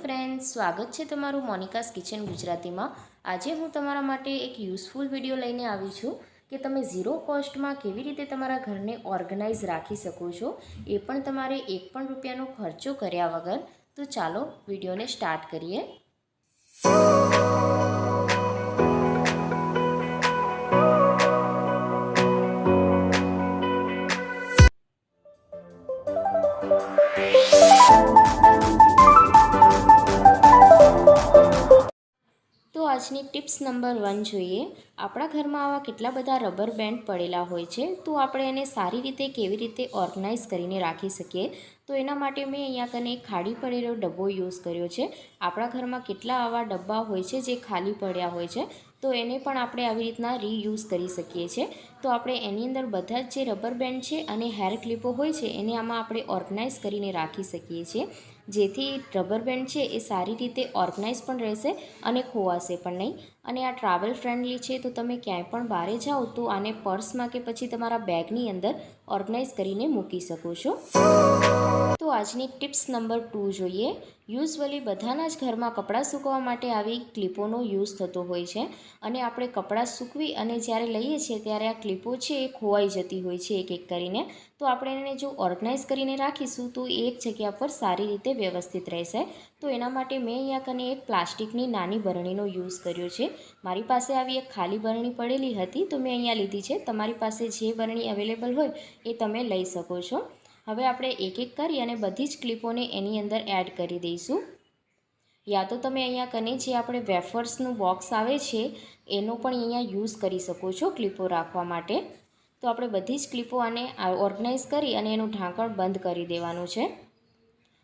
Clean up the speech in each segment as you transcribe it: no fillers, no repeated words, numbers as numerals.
Friends, સ્વાગત છે તમારું મોનિકાસ કિચન ગુજરાતીમાં। આજે હું તમારા માટે એક યુઝફુલ વિડીયો લઈને આવી છું કે તમે ઝીરો કોસ્ટમાં કેવી રીતે તમારા ઘરને ઓર્ગેનાઇઝ રાખી શકો છો, એ પણ તમારે એક પણ રૂપિયાનો ખર્ચો કર્યા વગર। તો ચાલો વિડીયોને સ્ટાર્ટ કરીએ। તો આજની ટિપ્સ નંબર 1 જોઈએ। આપણા ઘરમાં આવા કેટલા બધા રબર બેન્ડ પડેલા હોય છે, તો આપણે એને સારી રીતે કેવી રીતે ઓર્ગેનાઇઝ કરીને રાખી શકીએ। તો એના માટે મેં અહીંયા કને એક ખાલી પડેલો ડબ્બો યુઝ કર્યો છે। આપણા ઘરમાં કેટલા આવા ડબ્બા હોય છે જે ખાલી પડ્યા હોય છે, તો એને પણ આપણે આવી રીતના રીયુઝ કરી શકીએ છીએ। તો આપણે એની અંદર બધા જ જે રબર બેન્ડ છે અને હેર ક્લિપો હોય છે એને આમાં આપણે ઓર્ગેનાઇઝ કરીને રાખી શકીએ છીએ, જેથી રબર બેન્ડ છે એ સારી રીતે ઓર્ગેનાઇઝ પણ રહેશે અને ખોવાશે પણ નહીં। અને આ ટ્રાવેલ ફ્રેન્ડલી છે, તો તમે ક્યાંય પણ બહાર જાઓ તો આને પર્સમાં કે પછી તમારા બેગની અંદર ઓર્ગેનાઇઝ કરીને મૂકી શકો છો। તો આજની ટિપ્સ નંબર 2 જોઈએ। યુઝવલી બધાના જ ઘરમાં કપડાં સૂકવવા માટે આવી ક્લિપોનો યુઝ થતો હોય છે, અને આપણે કપડાં સૂકવી અને જ્યારે લઈએ છીએ ત્યારે આ ક્લિપો છે એ ખોવાઈ જતી હોય છે એક એક કરીને। તો આપણે એને જો ઓર્ગેનાઇઝ કરીને રાખીશું તો એક જગ્યા પર સારી રીતે વ્યવસ્થિત રહેશે। તો એના માટે મેં અહીંયા કને એક પ્લાસ્ટિકની નાની બરણીનો યુઝ કર્યો છે। મારી પાસે આવી એક ખાલી બરણી પડેલી હતી, તો મેં અહીંયા લીધી છે। તમારી પાસે જે બરણી અવેલેબલ હોય એ તમે લઈ શકો છો। હવે આપણે એક એક કરી અને બધી જ ક્લિપોને એની અંદર એડ કરી દઈશું। યા તો તમે અહીંયા કને જે આપણે વેફર્સનું બોક્સ આવે છે એનો પણ અહીંયા યુઝ કરી શકો છો ક્લિપો રાખવા માટે। તો આપણે બધી જ ક્લિપો આને ઓર્ગેનાઇઝ કરી અને એનું ઢાંકણ બંધ કરી દેવાનું છે।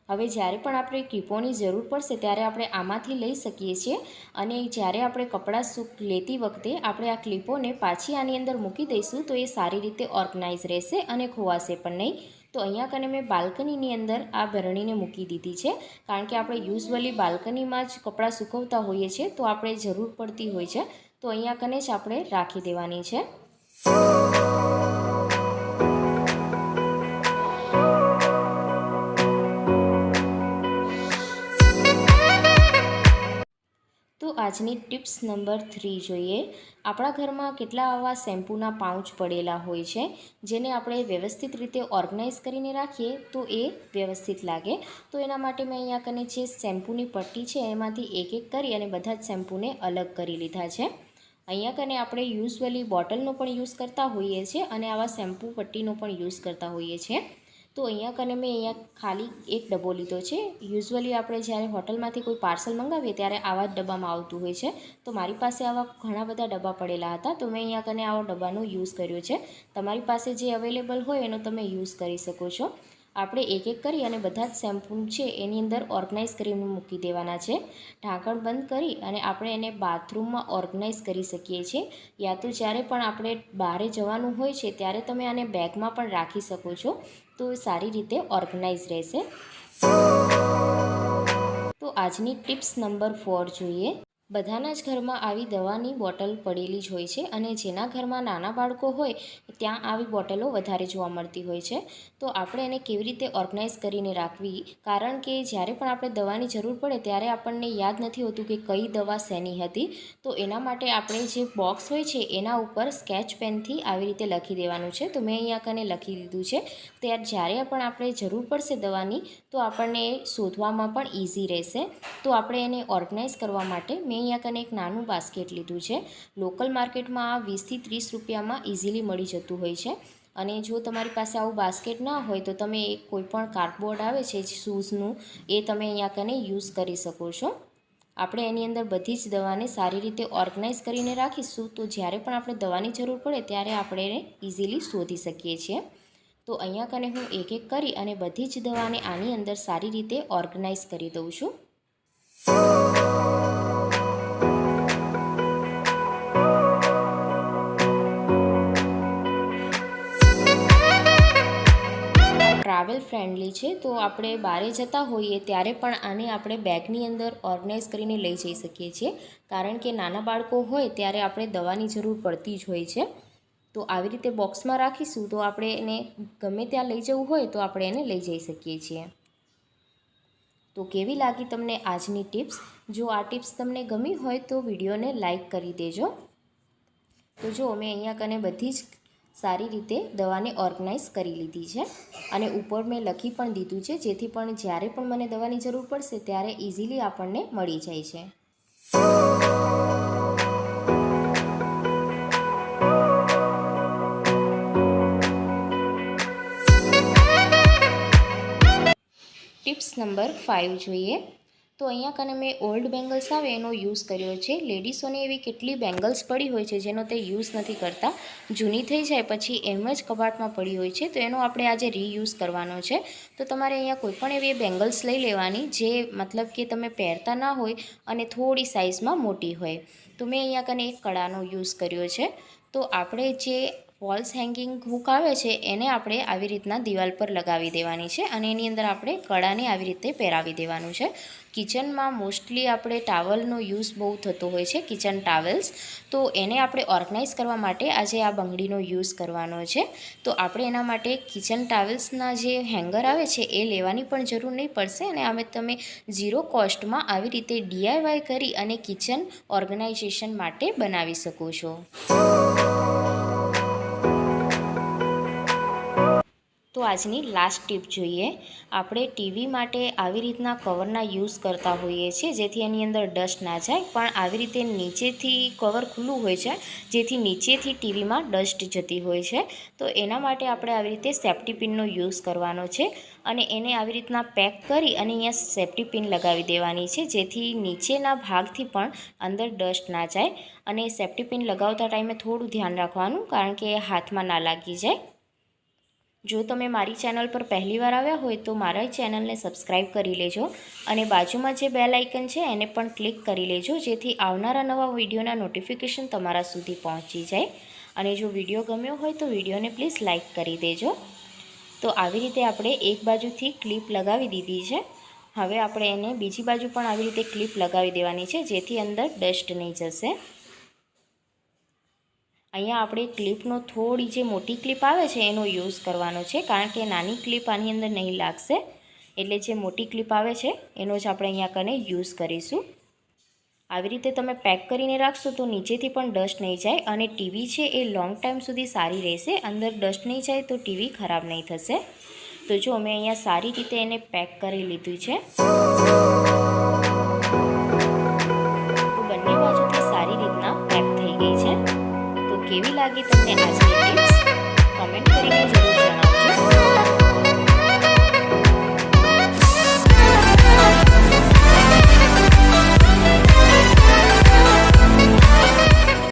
હવે જ્યારે પણ આપણે ક્લિપોની જરૂર પડશે ત્યારે આપણે આમાંથી લઈ શકીએ છીએ, અને જ્યારે આપણે કપડાં લેતી વખતે આપણે આ ક્લિપોને પાછી આની અંદર મૂકી દઈશું તો એ સારી રીતે ઓર્ગેનાઇઝ રહેશે અને ખોવાશે પણ નહીં। તો અહીંયા કને મેં બાલ્કનીની અંદર આ બરણીને મૂકી દીધી છે, કારણ કે આપણે યુઝવલી બાલ્કનીમાં જ કપડાં સૂકવતા હોઈએ છીએ, તો આપણે જરૂર પડતી હોય છે। તો અહીંયા કને જ આપણે રાખી દેવાની છે। તો આજની ટિપ્સ નંબર 3 જોઈએ। આપણા ઘરમાં કેટલા આવા શેમ્પૂના પાઉચ પડેલા હોય છે, જેને આપણે વ્યવસ્થિત રીતે ઓર્ગેનાઇઝ કરીને રાખીએ તો એ વ્યવસ્થિત લાગે। તો એના માટે મેં અહીંયા કને જે શેમ્પૂની પટ્ટી છે એમાંથી એક એક કરી અને બધા જ શેમ્પૂને અલગ કરી લીધા છે। અહીંયા કને આપણે યુઝવલી બોટલનો પણ યુઝ કરતા હોઈએ છીએ અને આવા શેમ્પૂ પટ્ટીનો પણ યુઝ કરતા હોઈએ છીએ। તો અહીંયા કને મેં ખાલી એક ડબ્બો લીધો છે। યુઝવલી આપણે જ્યારે હોટલમાંથી કોઈ પાર્સલ મંગાવીએ ત્યારે આવા જ ડબ્બામાં આવતું હોય છે, તો મારી પાસે આવા ઘણા બધા ડબ્બા પડેલા હતા, તો મેં અહીંયા કને આવો ડબ્બાનો યુઝ કર્યો છે। તમારી પાસે જે અવેલેબલ હોય એનો તમે યુઝ કરી શકો છો। આપણે એક એક કરી અને બધા જ શેમ્પૂ છે એની અંદર ઓર્ગેનાઇઝ કરીને મૂકી દેવાના છે। ઢાંકણ બંધ કરી અને આપણે એને બાથરૂમમાં ઓર્ગેનાઇઝ કરી શકીએ છીએ, યા તો જ્યારે પણ આપણે બહાર જવાનું હોય છે ત્યારે તમે આને બેગમાં પણ રાખી શકો છો, તો સારી રીતે ઓર્ગેનાઇઝ રહેશે। તો આજની ટિપ્સ નંબર 4 જોઈએ। બધાના જ ઘરમાં આવી દવાની બોટલ પડેલી જ હોય છે, અને જેના ઘરમાં નાના બાળકો હોય ત્યાં આવી બોટલો વધારે જોવા મળતી હોય છે। તો આપણે એને કેવી રીતે ઓર્ગેનાઇઝ કરીને રાખવી, કારણ કે જ્યારે પણ આપણે દવાની જરૂર પડે ત્યારે આપણને યાદ નથી હોતું કે કઈ દવા શેની હતી। તો એના માટે આપણે જે બોક્સ હોય છે એના ઉપર સ્કેચ પેનથી આવી રીતે લખી દેવાનું છે। તો મેં અહીંયા કને લખી દીધું છે, ત્યારે જ્યારે પણ આપણે જરૂર પડશે દવાની તો આપણને શોધવામાં પણ ઇઝી રહેશે। તો આપણે એને ઓર્ગેનાઇઝ કરવા માટે મેં અહીંયા કને એક નાનું બાસ્કેટ લીધું છે। લોકલ માર્કેટમાં આ 20 થી 30 રૂપિયામાં ઇઝીલી મળી જતું હોય છે। અને જો તમારી પાસે આવું બાસ્કેટ ના હોય તો તમે કોઈ પણ કાર્ડબોર્ડ આવે છે શૂઝનું, એ તમે અહીંયા કને યુઝ કરી શકો છો। આપણે એની અંદર બધી જ દવાને સારી રીતે ઓર્ગેનાઇઝ કરીને રાખીશું, તો જ્યારે પણ આપણે દવાની જરૂર પડે ત્યારે આપણે એને ઇઝીલી શોધી શકીએ છીએ। તો અહીંયા કને હું એક એક કરી અને બધી જ દવાને આની અંદર સારી રીતે ઓર્ગેનાઇઝ કરી દઉં છું। ટ્રાવેલ ફ્રેન્ડલી છે, તો આપણે બહાર જતા હોઈએ ત્યારે પણ આને આપણે બેગની અંદર ઓર્ગેનાઇઝ કરીને લઈ જઈ શકીએ છીએ, કારણ કે નાના બાળકો હોય ત્યારે આપણે દવાની જરૂર પડતી જ હોય છે। તો આવી રીતે બોક્સમાં રાખીશું તો આપણે એને ગમે ત્યાં લઈ જવું હોય તો આપણે એને લઈ જઈ શકીએ છીએ। તો કેવી લાગી તમને આજની ટિપ્સ? જો આ ટિપ્સ તમને ગમી હોય તો વિડીયોને લાઈક કરી દેજો. તો જો મેં અહીંયા કને બધી જ સારી રીતે દવાને ઓર્ગનાઇઝ કરી લીધી છે અને ઉપર મેં લખી પણ દીધું છે, જેથી પણ જ્યારે પણ મને દવાની જરૂર પડશે ત્યારે ઇઝીલી આપણને મળી જાય છે. ટિપ્સ નંબર 5 જોઈએ. તો અહીંયા કને મેં ઓલ્ડ બેંગલ્સ આવે એનો યુઝ કર્યો છે. લેડીઝોને એવી કેટલી બેંગલ્સ પડી હોય છે જેનો તે યુઝ નથી કરતા, જૂની થઈ જાય પછી એમ જ કબાટમાં પડી હોય છે, તો એનો આપણે આજે રીયુઝ કરવાનો છે. તો તમારે અહીંયા કોઈ પણ એવી બેંગલ્સ લઈ લેવાની જે મતલબ કે તમે પહેરતા ના હોય અને થોડી સાઇઝમાં મોટી હોય. તો મેં અહીંયા કને એક કડાનો યુઝ કર્યો છે. તો આપણે જે વોલ્સ હેંગિંગ હૂક આવે છે એને આપણે આવી રીતના દિવાલ પર લગાવી દેવાની છે અને એની અંદર આપણે કડાને આવી રીતે પહેરાવી દેવાનું છે. કિચનમાં મોસ્ટલી આપણે ટાવલનો યુઝ બહુ થતો હોય છે, કિચન ટાવલ્સ. તો એને આપણે ઓર્ગનાઇઝ કરવા માટે આજે આ બંગડીનો યુઝ કરવાનો છે. તો આપણે એના માટે કિચન ટાવલ્સના જે હેંગર આવે છે એ લેવાની પણ જરૂર નહીં પડશે અને અમે તમે 0 કોસ્ટમાં આવી રીતે DIY કરી અને કિચન ઓર્ગનાઇઝેશન માટે બનાવી શકો છો. તો આજની લાસ્ટ ટીપ જોઈએ. આપણે ટીવી માટે આવી રીતના કવરના યુઝ કરતા હોઈએ છીએ જેથી એની અંદર ડસ્ટ ના જાય, પણ આવી રીતે નીચેથી કવર ખુલ્લું હોય છે જેથી નીચેથી ટીવીમાં ડસ્ટ જતી હોય છે. તો એના માટે આપણે આવી રીતે સેફ્ટી પિનનો યુઝ કરવાનો છે અને એને આવી રીતના પેક કરી અને અહીંયા સેફ્ટી પિન લગાવી દેવાની છે જેથી નીચેના ભાગથી પણ અંદર ડસ્ટ ના જાય. અને સેફ્ટી પિન લગાવતા ટાઈમે થોડું ધ્યાન રાખવાનું, કારણ કે હાથમાં ના લાગી જાય. જો તમે મારી ચેનલ પર પહેલીવાર આવ્યા હોય તો મારા ચેનલને સબસ્ક્રાઈબ કરી લેજો અને બાજુમાં જે બેલ આઇકન છે એને પણ ક્લિક કરી લેજો જેથી આવનારા નવા વિડીયોના નોટિફિકેશન તમારા સુધી પહોંચી જાય. અને જો વિડીયો ગમ્યો હોય તો વિડીયોને પ્લીઝ લાઇક કરી દેજો. તો આવી રીતે આપણે એક બાજુથી ક્લિપ લગાવી દીધી છે. હવે આપણે એને બીજી બાજુ પણ આવી રીતે ક્લિપ લગાવી દેવાની છે જેથી અંદર ડસ્ટ નહીં જશે. અહીંયા આપણે ક્લિપનો થોડી જે મોટી ક્લિપ આવે છે એનો યુઝ કરવાનો છે, કારણ કે નાની ક્લિપ આની અંદર નહીં લાગશે. એટલે જે મોટી ક્લિપ આવે છે એનો જ આપણે અહીંયા કને યુઝ કરીશું. આવી રીતે તમે પેક કરીને રાખશો તો નીચેથી પણ ડસ્ટ નહીં જાય અને ટીવી છે એ લોંગ ટાઈમ સુધી સારી રહેશે. અંદર ડસ્ટ નહીં જાય તો ટીવી ખરાબ નહીં થશે. તો જો મેં અહીંયા સારી રીતે એને પેક કરી લીધું છે. તો બંને બાજુથી સારી રીતના પેક થઈ ગઈ છે. કેવી લાગી તમને આજની ટિપ્સ? કમેન્ટ કરીને જરૂર